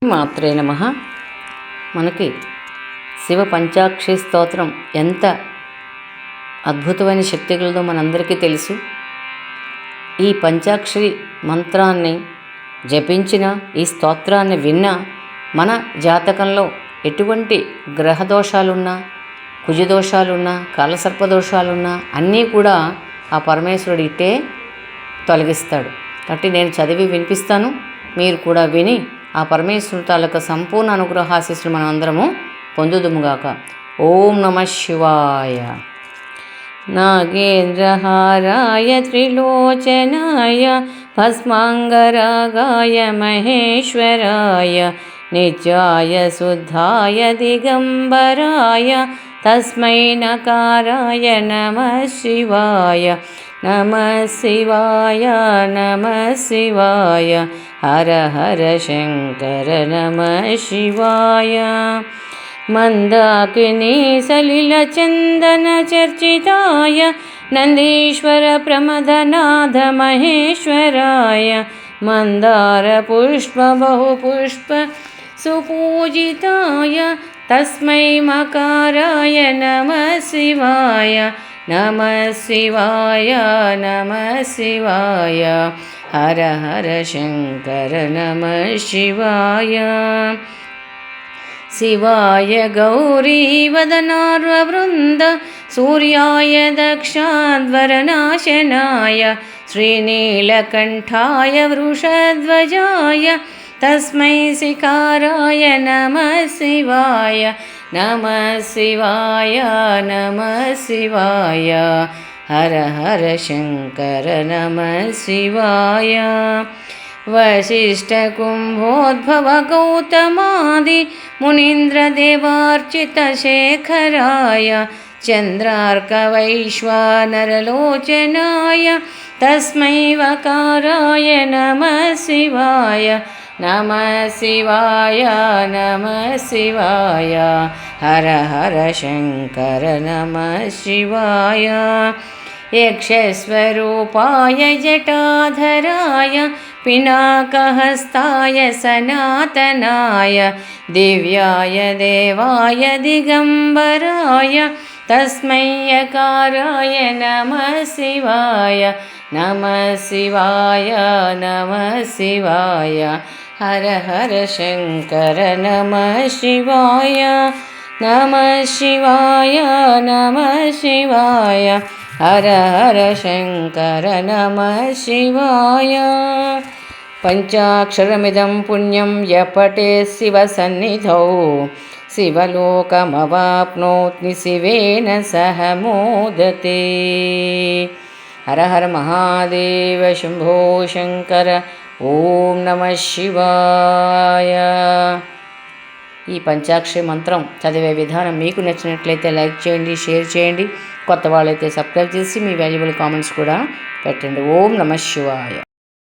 మాత్రే నమః. మనకి శివ పంచాక్షరి స్తోత్రం ఎంత అద్భుతమైన శక్తి కలదో మనందరికీ తెలుసు. ఈ పంచాక్షరి మంత్రాన్ని జపించిన, ఈ స్తోత్రాన్ని విన్నా మన జాతకంలో ఎటువంటి గ్రహదోషాలున్నా, కుజదోషాలున్నా, కాలసర్పదోషాలున్నా అన్నీ కూడా ఆ పరమేశ్వరుడు ఇట్టే తొలగిస్తాడు. కాబట్టి నేను చదివి వినిపిస్తాను, మీరు కూడా విని ఆ పరమేశ్వరుడు తాలూకా సంపూర్ణ అనుగ్రహాశీస్సులు మనం అందరము పొందుదుముగాక. ఓం నమ శివాయ. నాగేంద్రహారాయ త్రిలోచనాయ భస్మాంగరాగాయ మహేశ్వరాయ నిత్యాయ శుద్ధాయ దిగంబరాయ తస్మై నకారాయ నమః శివాయ. నమః శివాయ నమః శివాయ. హర హర శంకర నమః శివాయ. మందాకినీ సలిల చందన చర్చితాయ నందీశ్వర ప్రమదనాథ మహేశ్వరాయ మందార పుష్ప బహుపుష్ప సుపూజితాయ తస్మై మకారాయ నమః శివాయ. నమః శివాయ నమః శివాయ. హర హర శంకర నమః శివాయ. శివాయ గౌరీవదనార్వవృంద సూర్యాయ దక్షాధ్వరనాశనాయ శ్రీనీలకంఠాయ వృషధ్వజాయ తస్మై శిఖారాయ నమః శివాయ. నమః శివాయ నమః శివాయ. హర హర శంకర నమః శివాయ. వశిష్ఠకుంభోద్భవ గౌతమాది మునీంద్రదేవార్చితశేఖరాయ చంద్రార్కవైశ్వానరలోచనాయ తస్మై వకారాయ నమః శివాయ. నమః శివాయ నమః శివాయ. హర హర శంకర నమః శివాయ. యక్షస్వరూపాయ జటాధరాయ పినాకహస్తాయ సనాతనాయ దివ్యాయ దేవాయ దిగంబరాయ తస్మై యకారాయ నమః శివాయ. నమః శివాయ నమః శివాయ. హర హర శంకర నమః శివాయ. నమః శివాయ నమః శివాయ. హర హర శంకర నమః శివాయ. పంచాక్షరమిదం పుణ్యం యపటే శివ సన్నిధౌ శివలోకమవాప్నోతి శివేన సహ మోదతే. హర హర మహాదేవ శంభో శంకర. ఓం నమః శివాయ. ఈ పంచాక్షరి మంత్రం చదివే విధానం మీకు నచ్చినట్లయితే లైక్ చేయండి, షేర్ చేయండి. కొత్త వాళ్ళైతే సబ్స్క్రైబ్ చేసి మీ వాల్యుబుల్ కామెంట్స్ కూడా పెట్టండి. ఓం నమః శివాయ.